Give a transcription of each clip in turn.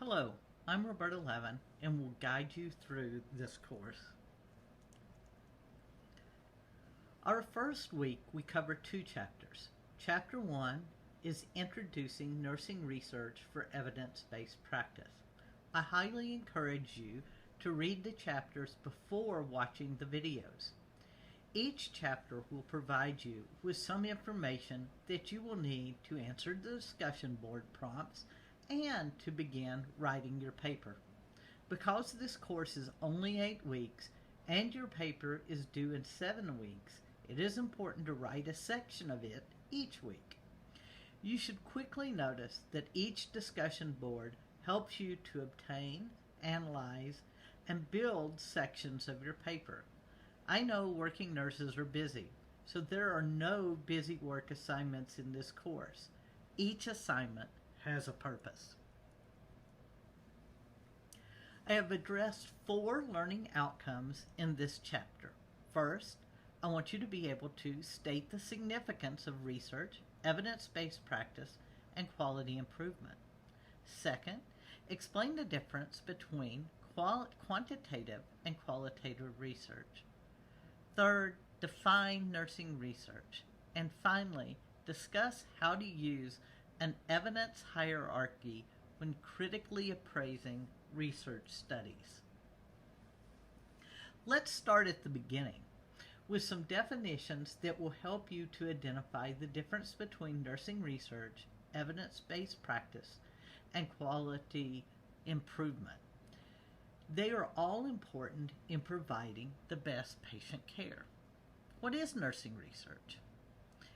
Hello, I'm Roberta Levin and will guide you through this course. Our first week we cover two chapters. Chapter 1 is Introducing Nursing Research for Evidence-Based Practice. I highly encourage you to read the chapters before watching the videos. Each chapter will provide you with some information that you will need to answer the discussion board prompts and to begin writing your paper. Because this course is only 8 weeks and your paper is due in 7 weeks, it is important to write a section of it each week. You should quickly notice that each discussion board helps you to obtain, analyze, and build sections of your paper. I know working nurses are busy, so there are no busy work assignments in this course. Each assignment has a purpose. I have addressed 4 learning outcomes in this chapter. First, I want you to be able to state the significance of research, evidence-based practice, and quality improvement. Second, explain the difference between quantitative and qualitative research. Third, define nursing research. And finally, discuss how to use an evidence hierarchy when critically appraising research studies. Let's start at the beginning with some definitions that will help you to identify the difference between nursing research, evidence-based practice, and quality improvement. They are all important in providing the best patient care. What is nursing research?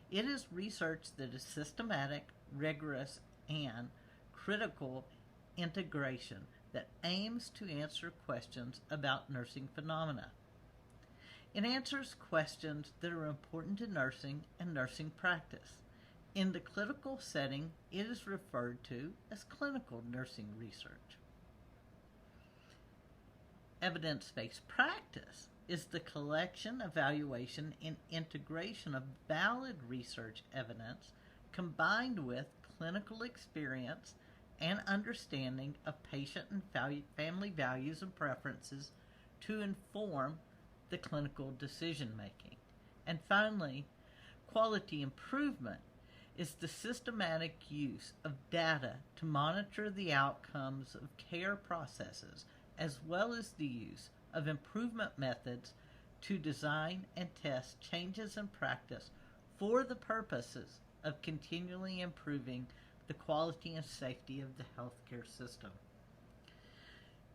It is research that is systematic, rigorous, and critical integration that aims to answer questions about nursing phenomena. It answers questions that are important to nursing and nursing practice. In the clinical setting, it is referred to as clinical nursing research. Evidence-based practice is the collection, evaluation, and integration of valid research evidence combined with clinical experience and understanding of patient and family values and preferences to inform the clinical decision making. And finally, quality improvement is the systematic use of data to monitor the outcomes of care processes, as well as the use of improvement methods to design and test changes in practice for the purposes of continually improving the quality and safety of the healthcare system.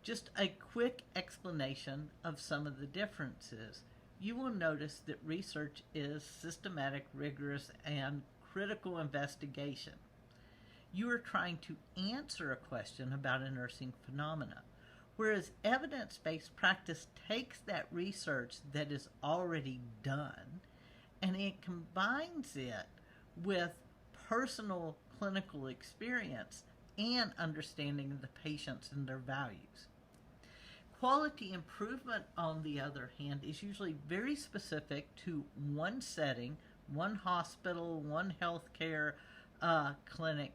Just a quick explanation of some of the differences. You will notice that research is systematic, rigorous, and critical investigation. You are trying to answer a question about a nursing phenomena, whereas evidence-based practice takes that research that is already done and it combines it with personal clinical experience and understanding of the patients and their values. Quality improvement, on the other hand, is usually very specific to one setting, one hospital, one healthcare clinic,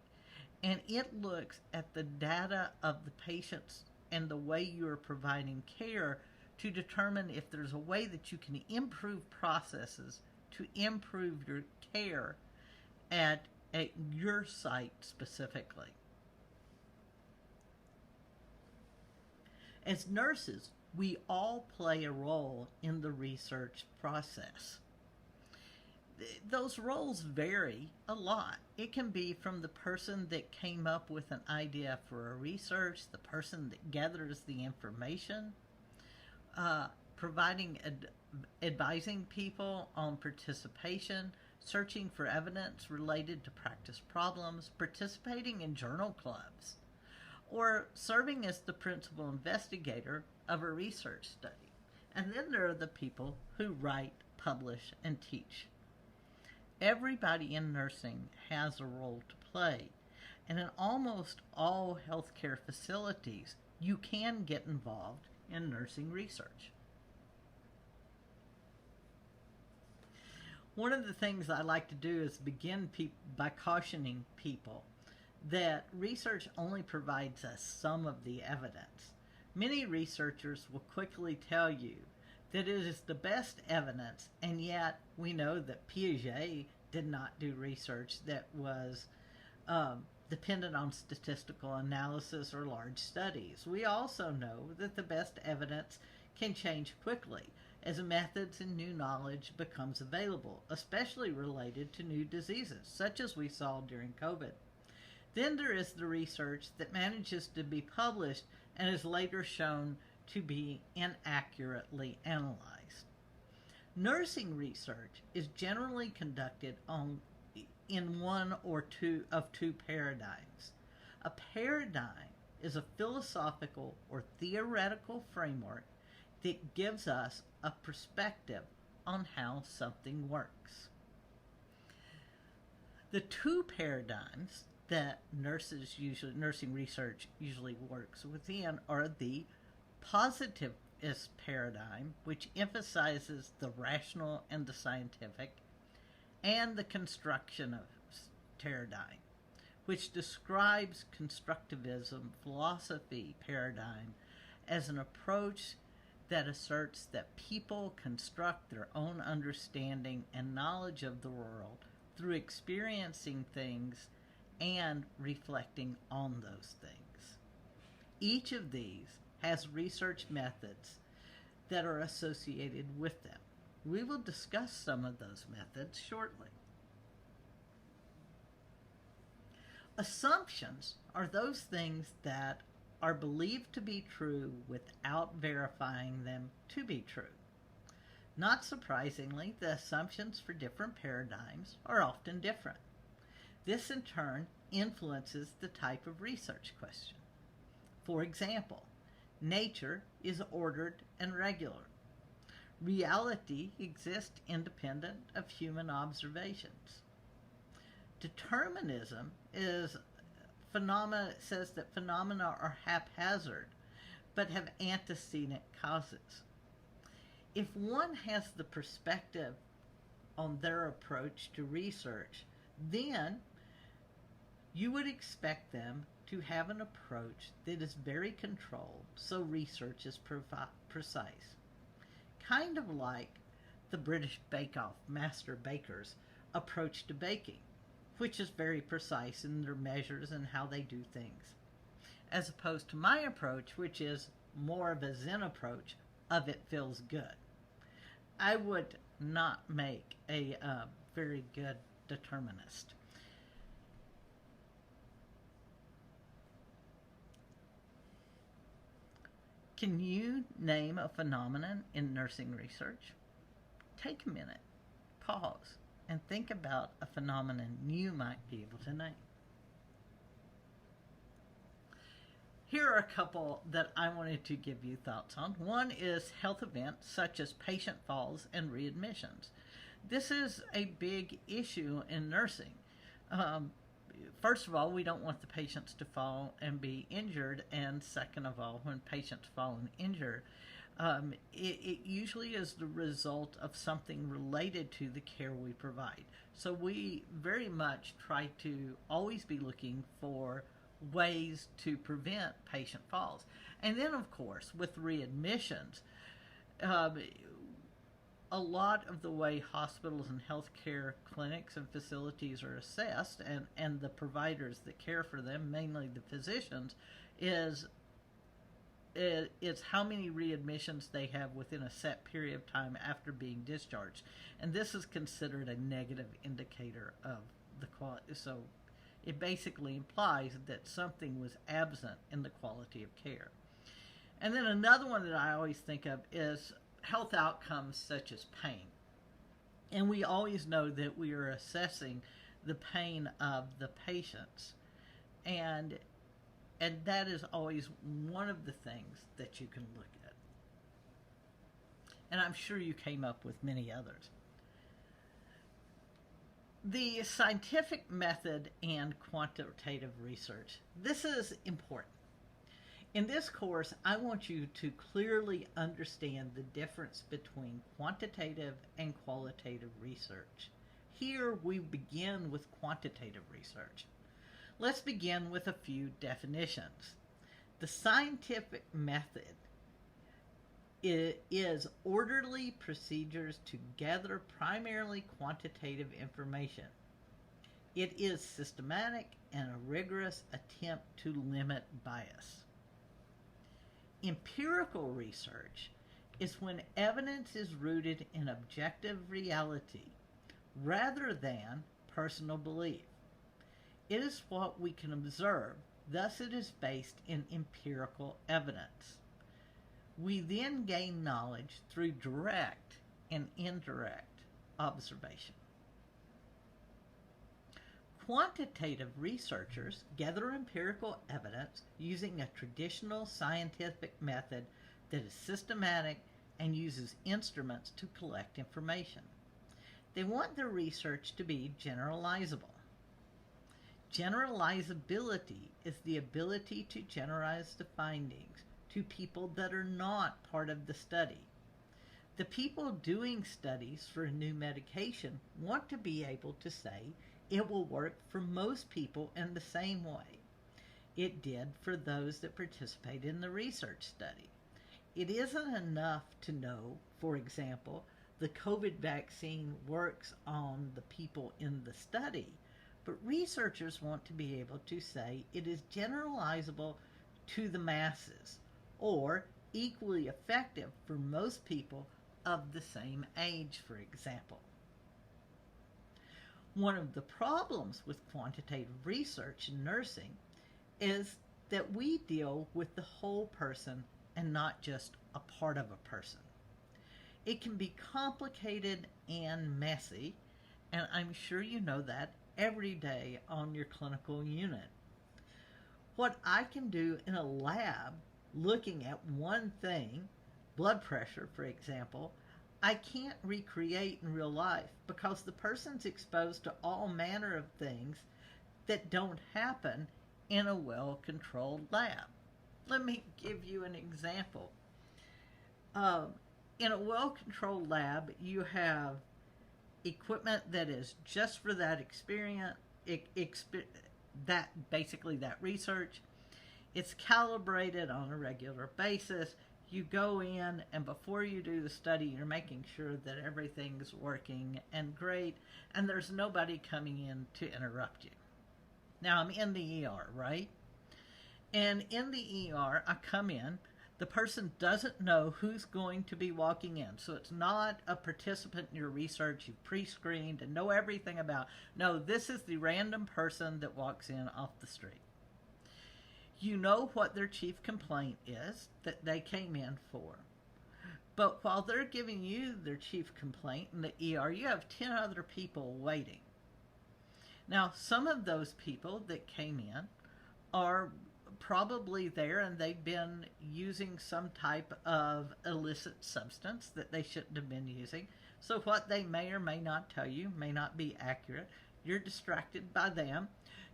and it looks at the data of the patients and the way you are providing care to determine if there's a way that you can improve processes to improve your care at your site specifically. As nurses, we all play a role in the research process. Those roles vary a lot. It can be from the person that came up with an idea for a research, the person that gathers the information, advising people on participation, searching for evidence related to practice problems, participating in journal clubs, or serving as the principal investigator of a research study. And then there are the people who write, publish, and teach. Everybody in nursing has a role to play, and in almost all healthcare facilities, you can get involved in nursing research. One of the things I like to do is begin by cautioning people that research only provides us some of the evidence. Many researchers will quickly tell you that it is the best evidence, and yet we know that Piaget did not do research that was dependent on statistical analysis or large studies. We also know that the best evidence can change quickly as methods and new knowledge becomes available, especially related to new diseases, such as we saw during COVID. Then there is the research that manages to be published and is later shown to be inaccurately analyzed. Nursing research is generally conducted in one or two paradigms. A paradigm is a philosophical or theoretical framework that gives us a perspective on how something works. The two paradigms that nursing research usually works within are the positivist paradigm, which emphasizes the rational and the scientific, and the constructionist paradigm, which describes constructivism philosophy paradigm as an approach that asserts that people construct their own understanding and knowledge of the world through experiencing things and reflecting on those things. Each of these has research methods that are associated with them. We will discuss some of those methods shortly. Assumptions are those things that are believed to be true without verifying them to be true. Not surprisingly, the assumptions for different paradigms are often different. This in turn influences the type of research question. For example, nature is ordered and regular. Reality exists independent of human observations. Determinism says that phenomena are haphazard, but have antecedent causes. If one has the perspective on their approach to research, then you would expect them to have an approach that is very controlled, so research is precise. Kind of like the British Bake Off master bakers' approach to baking, which is very precise in their measures and how they do things, as opposed to my approach, which is more of a Zen approach of it feels good. I would not make a very good determinist. Can you name a phenomenon in nursing research? Take a minute, pause, and think about a phenomenon you might be able to name. Here are a couple that I wanted to give you thoughts on. One is health events such as patient falls and readmissions. This is a big issue in nursing. First of all, we don't want the patients to fall and be injured, and second of all, when patients fall and injure, it usually is the result of something related to the care we provide. So we very much try to always be looking for ways to prevent patient falls. And then, of course, with readmissions, a lot of the way hospitals and healthcare clinics and facilities are assessed, and the providers that care for them, mainly the physicians, is how many readmissions they have within a set period of time after being discharged. And this is considered a negative indicator of the quality. So it basically implies that something was absent in the quality of care. And then another one that I always think of is health outcomes such as pain. And we always know that we are assessing the pain of the patients. And that is always one of the things that you can look at. And I'm sure you came up with many others. The scientific method and quantitative research. This is important. In this course, I want you to clearly understand the difference between quantitative and qualitative research. Here we begin with quantitative research. Let's begin with a few definitions. The scientific method is orderly procedures to gather primarily quantitative information. It is systematic and a rigorous attempt to limit bias. Empirical research is when evidence is rooted in objective reality rather than personal belief. It is what we can observe, thus it is based in empirical evidence. We then gain knowledge through direct and indirect observation. Quantitative researchers gather empirical evidence using a traditional scientific method that is systematic and uses instruments to collect information. They want their research to be generalizable. Generalizability is the ability to generalize the findings to people that are not part of the study. The people doing studies for a new medication want to be able to say it will work for most people in the same way it did for those that participate in the research study. It isn't enough to know, for example, the COVID vaccine works on the people in the study, but researchers want to be able to say it is generalizable to the masses, or equally effective for most people of the same age, for example. One of the problems with quantitative research in nursing is that we deal with the whole person and not just a part of a person. It can be complicated and messy, and I'm sure you know that every day on your clinical unit. What I can do in a lab, looking at one thing, blood pressure, for example, I can't recreate in real life because the person's exposed to all manner of things that don't happen in a well-controlled lab. Let me give you an example. In a well-controlled lab, you have equipment that is just for that experience, that research. It's calibrated on a regular basis. You go in, and before you do the study, you're making sure that everything's working and great, and there's nobody coming in to interrupt you. Now, I'm in the ER, right? And in the ER, I come in. The person doesn't know who's going to be walking in. So it's not a participant in your research you've pre-screened and know everything about. No, this is the random person that walks in off the street. You know what their chief complaint is that they came in for. But while they're giving you their chief complaint in the ER, you have 10 other people waiting. Now, some of those people that came in are probably there and they've been using some type of illicit substance that they shouldn't have been using. So what they may or may not tell you may not be accurate. You're distracted by them.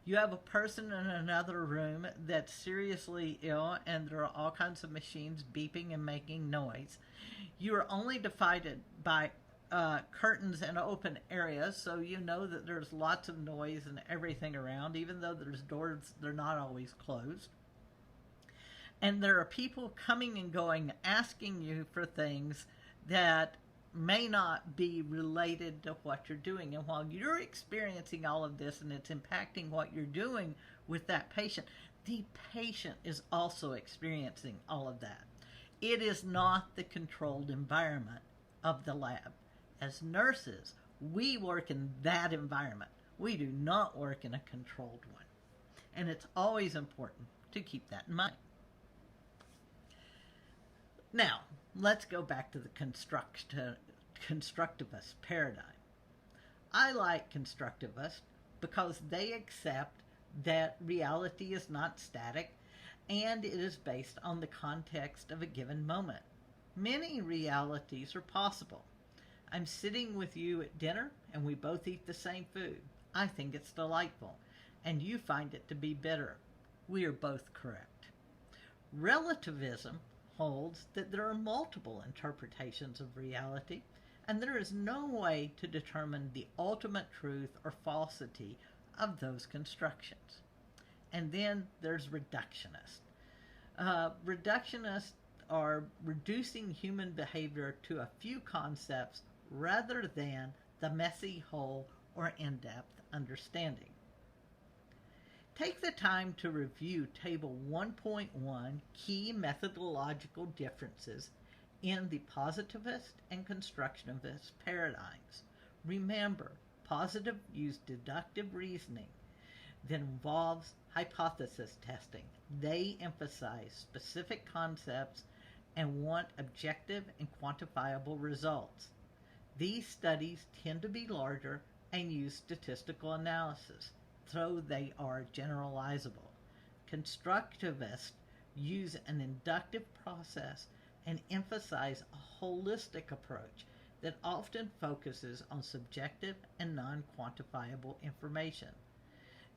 You have a person in another room that's seriously ill and there are all kinds of machines beeping and making noise. You are only divided by curtains and open areas, so you know that there's lots of noise and everything around, even though there's doors, they're not always closed. And there are people coming and going, asking you for things that may not be related to what you're doing. And while you're experiencing all of this and it's impacting what you're doing with that patient, the patient is also experiencing all of that. It is not the controlled environment of the lab. As nurses, we work in that environment. We do not work in a controlled one. And it's always important to keep that in mind. Now, let's go back to the constructivist paradigm. I like constructivists because they accept that reality is not static and it is based on the context of a given moment. Many realities are possible. I'm sitting with you at dinner and we both eat the same food. I think it's delightful, and you find it to be bitter. We are both correct. Relativism holds that there are multiple interpretations of reality, and there is no way to determine the ultimate truth or falsity of those constructions. And then there's reductionist. Reductionists are reducing human behavior to a few concepts rather than the messy whole or in-depth understanding. Take the time to review Table 1.1 Key Methodological Differences in the Positivist and Constructivist Paradigms. Remember, positive use deductive reasoning that involves hypothesis testing. They emphasize specific concepts and want objective and quantifiable results. These studies tend to be larger and use statistical analysis, though they are generalizable. Constructivists use an inductive process and emphasize a holistic approach that often focuses on subjective and non-quantifiable information.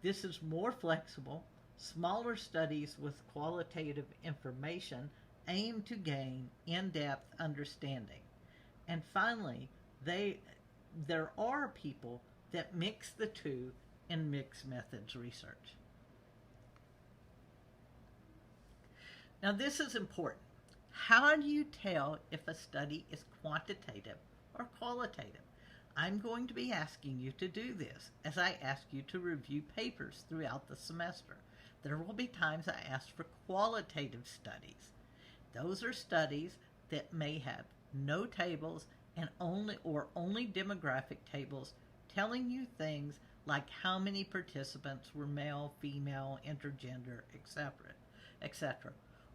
This is more flexible. Smaller studies with qualitative information aim to gain in-depth understanding. And finally, there are people that mix the two in mixed methods research. Now, this is important. How do you tell if a study is quantitative or qualitative? I'm going to be asking you to do this as I ask you to review papers throughout the semester. There will be times I ask for qualitative studies. Those are studies that may have no tables and only demographic tables telling you things like how many participants were male, female, intergender, etc.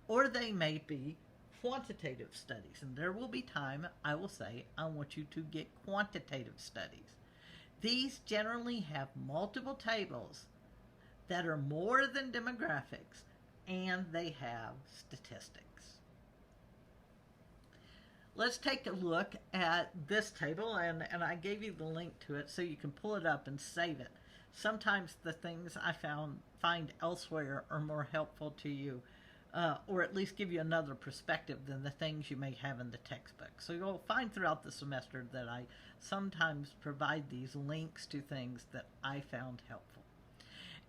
Or they may be quantitative studies, and there will be time I will say I want you to get quantitative studies. These generally have multiple tables that are more than demographics, and they have statistics. Let's take a look at this table, and I gave you the link to it so you can pull it up and save it. Sometimes the things I find elsewhere are more helpful to you, or at least give you another perspective than the things you may have in the textbook. So you'll find throughout the semester that I sometimes provide these links to things that I found helpful.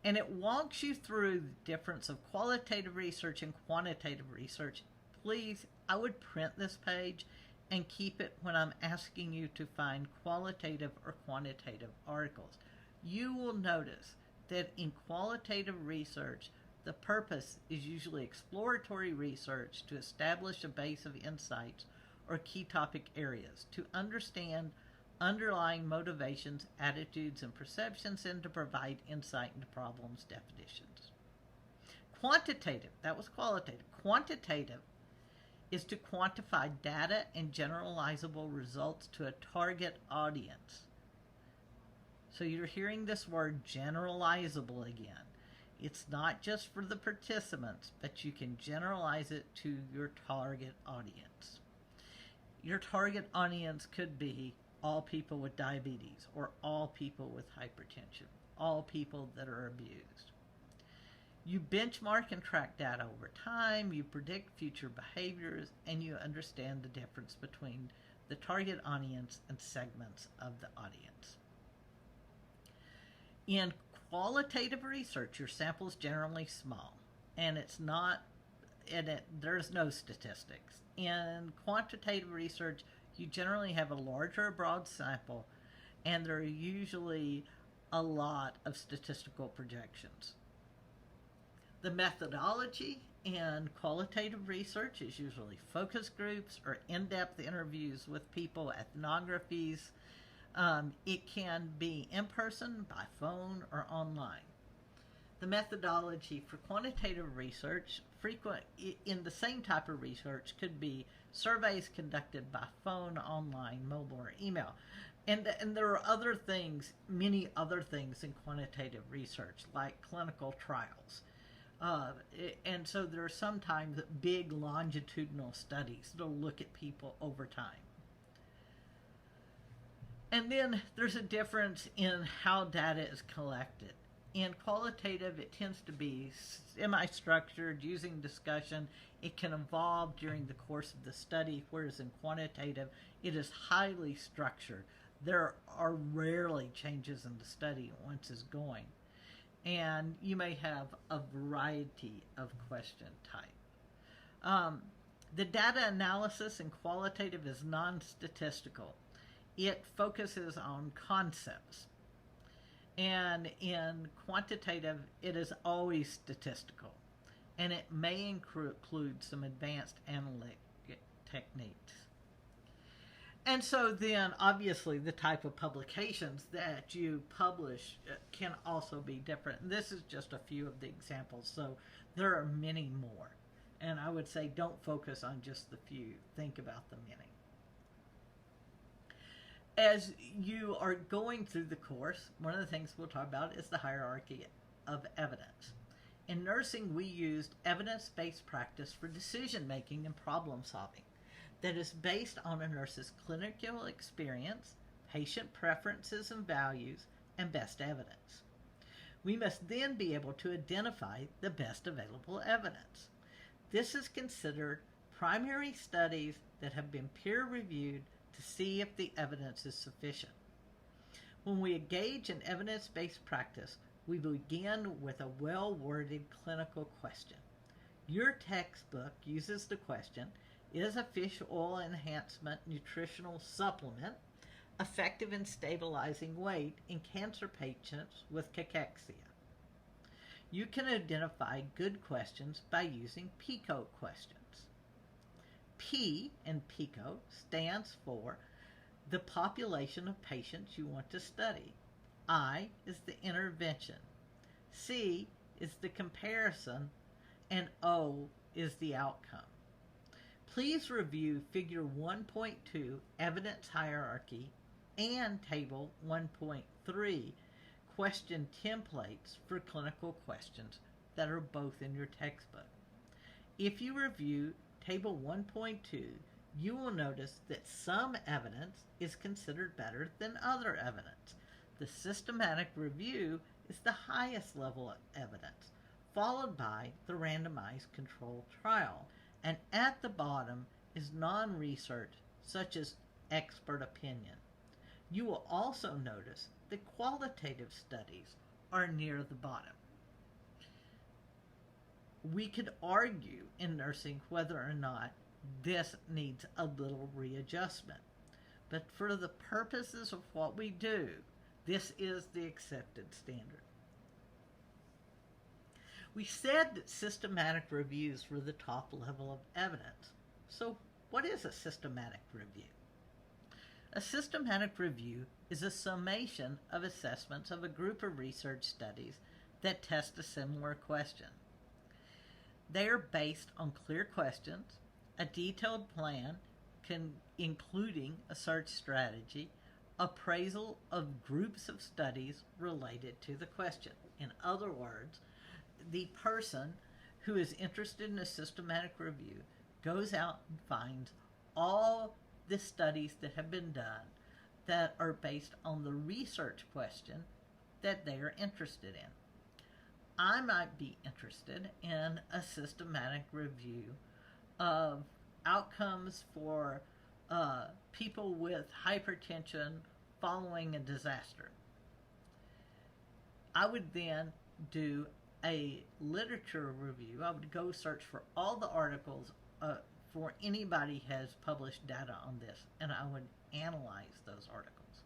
And it walks you through the difference of qualitative research and quantitative research. Please, I would print this page and keep it when I'm asking you to find qualitative or quantitative articles. You will notice that in qualitative research, the purpose is usually exploratory research to establish a base of insights or key topic areas, to understand underlying motivations, attitudes, and perceptions, and to provide insight into problems, definitions. Quantitative, that was qualitative. Quantitative is to quantify data and generalizable results to a target audience. So you're hearing this word generalizable again. It's not just for the participants, but you can generalize it to your target audience. Your target audience could be all people with diabetes, or all people with hypertension, all people that are abused. You benchmark and track data over time, you predict future behaviors, and you understand the difference between the target audience and segments of the audience. In qualitative research, your sample is generally small, and there's no statistics. In quantitative research, you generally have a larger, broad sample, and there are usually a lot of statistical projections. The methodology in qualitative research is usually focus groups or in-depth interviews with people, ethnographies. It can be in person, by phone, or online. The methodology for quantitative research, in the same type of research, could be surveys conducted by phone, online, mobile, or email. And there are other things, many other things in quantitative research, like clinical trials. And so there are sometimes big longitudinal studies that'll look at people over time. And then there's a difference in how data is collected. In qualitative, it tends to be semi-structured, using discussion. It can evolve during the course of the study, whereas in quantitative, it is highly structured. There are rarely changes in the study once it's going. and you may have a variety of question type. The data analysis in qualitative is non-statistical. It focuses on concepts. And in quantitative, it is always statistical. And it may include some advanced analytic techniques. And so then, obviously, the type of publications that you publish can also be different. And this is just a few of the examples, so there are many more. And I would say don't focus on just the few. Think about the many. As you are going through the course, one of the things we'll talk about is the hierarchy of evidence. In nursing, we used evidence-based practice for decision-making and problem-solving that is based on a nurse's clinical experience, patient preferences and values, and best evidence. We must then be able to identify the best available evidence. This is considered primary studies that have been peer-reviewed to see if the evidence is sufficient. When we engage in evidence-based practice, we begin with a well-worded clinical question. Your textbook uses the question, is a fish oil enhancement nutritional supplement effective in stabilizing weight in cancer patients with cachexia? You can identify good questions by using PICO questions. P in PICO stands for the population of patients you want to study. I is the intervention. C is the comparison. And O is the outcome. Please review Figure 1.2 Evidence Hierarchy and Table 1.3 Question Templates for Clinical Questions that are both in your textbook. If you review Table 1.2, you will notice that some evidence is considered better than other evidence. The systematic review is the highest level of evidence, followed by the randomized controlled trial, and at the bottom is non-research, such as expert opinion. You will also notice that qualitative studies are near the bottom. We could argue in nursing whether or not this needs a little readjustment, but for the purposes of what we do, this is the accepted standard. We said that systematic reviews were the top level of evidence. So what is a systematic review? A systematic review is a summation of assessments of a group of research studies that test a similar question. They are based on clear questions, a detailed plan including a search strategy, appraisal of groups of studies related to the question. In other words, the person who is interested in a systematic review goes out and finds all the studies that have been done that are based on the research question that they are interested in. I might be interested in a systematic review of outcomes for people with hypertension following a disaster. I would then do a literature review. I would go search for all the articles for anybody has published data on this, and I would analyze those articles.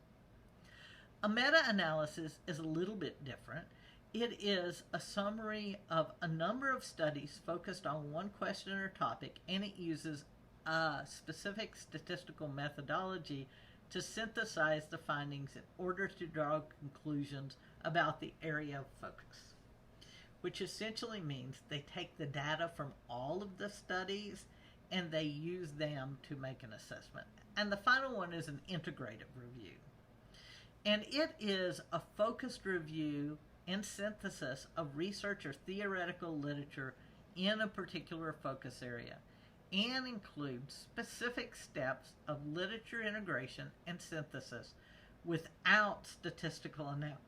A meta-analysis is a little bit different. It is a summary of a number of studies focused on one question or topic, and it uses a specific statistical methodology to synthesize the findings in order to draw conclusions about the area of focus, which essentially means they take the data from all of the studies and they use them to make an assessment. And the final one is an integrative review. And it is a focused review and synthesis of research or theoretical literature in a particular focus area, and includes specific steps of literature integration and synthesis without statistical analysis.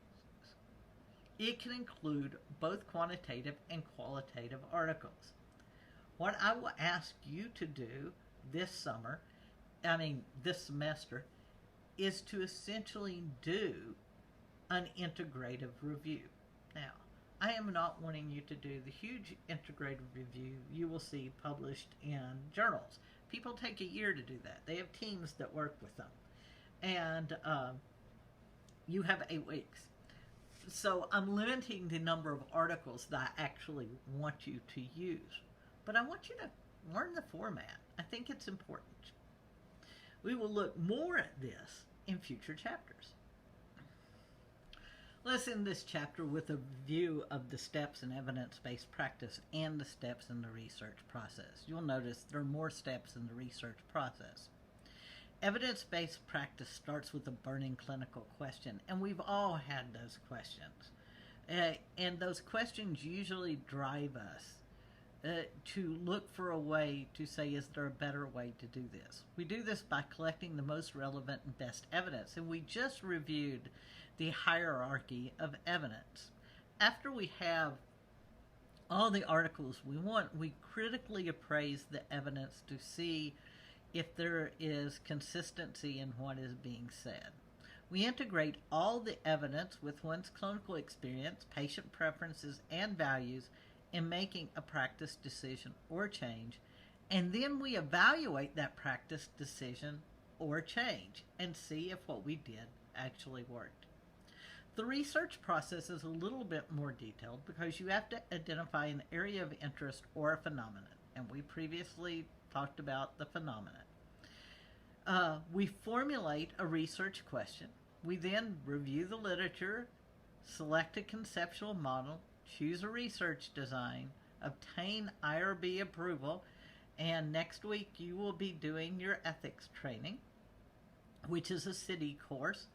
It can include both quantitative and qualitative articles. What I will ask you to do this semester, is to essentially do an integrative review. Now, I am not wanting you to do the huge integrated review you will see published in journals. People take a year to do that. They have teams that work with them. And you have 8 weeks. So I'm limiting the number of articles that I actually want you to use. But I want you to learn the format. I think it's important. We will look more at this in future chapters. Let's end this chapter with a view of the steps in evidence-based practice and the steps in the research process. You'll notice there are more steps in the research process. Evidence-based practice starts with a burning clinical question, and we've all had those questions. And those questions usually drive us to look for a way to say, is there a better way to do this? We do this by collecting the most relevant and best evidence, and we just reviewed the hierarchy of evidence. After we have all the articles we want, we critically appraise the evidence to see if there is consistency in what is being said. We integrate all the evidence with one's clinical experience, patient preferences, and values in making a practice decision or change, and then we evaluate that practice decision or change and see if what we did actually worked. The research process is a little bit more detailed because you have to identify an area of interest or a phenomenon, and we previously talked about the phenomenon. We formulate a research question. We then review the literature, select a conceptual model, choose a research design, obtain IRB approval, and next week you will be doing your ethics training, which is a city course.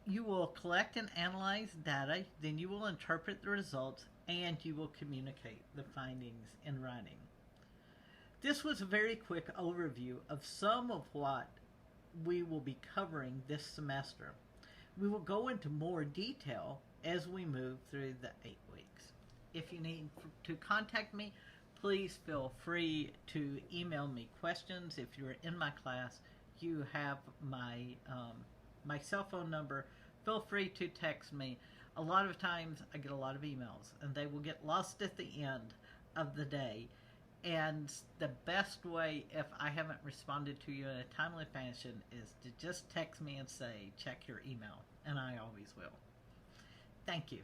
You will collect and analyze data, then you will interpret the results, and you will communicate the findings in writing. This was a very quick overview of some of what we will be covering this semester. We will go into more detail as we move through the 8 weeks. If you need to contact me, please feel free to email me questions. If you're in my class, you have my cell phone number. Feel free to text me. A lot of times I get a lot of emails, and they will get lost at the end of the day. And the best way, if I haven't responded to you in a timely fashion, is to just text me and say, check your email. And I always will. Thank you.